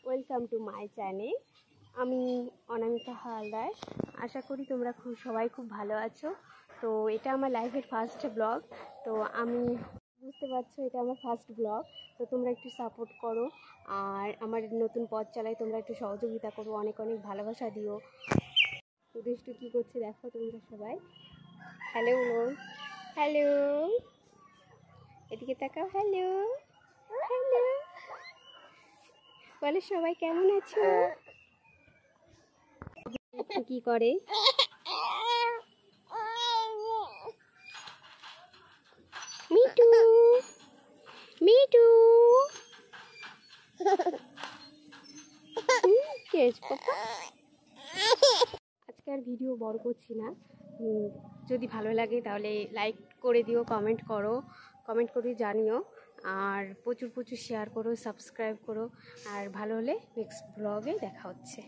Welcome to my channel. আমি অনামিকা হালদার। আশা করি তোমরা সবাই খুব ভালো আছো। তো এটা আমার লাইফের ফার্স্ট ব্লগ। তো আমি বুঝতে পারছো এটা আমার ফার্স্ট ব্লগ। তো তোমরা একটু সাপোর্ট করো আর আমার নতুন পথ চালায় তোমরা একটু সহযোগিতা করো, অনেক অনেক ভালোবাসা দিও। দুষ্টু কী করছে দেখো তোমরা সবাই। হ্যালো হ্যালো, এদিকে তাকাও। হ্যালো হ্যালো বলে সবাই কেমন আছো। কি করে মিটু মিটু আজকে আর ভিডিও বড় করছি না। যদি ভালো লাগে তাহলে লাইক করে দিও, কমেন্ট করে জানিও, আর প্রচুর শেয়ার করো, সাবস্ক্রাইব করো। আর ভালো হলে নেক্সট ব্লগে দেখা হচ্ছে।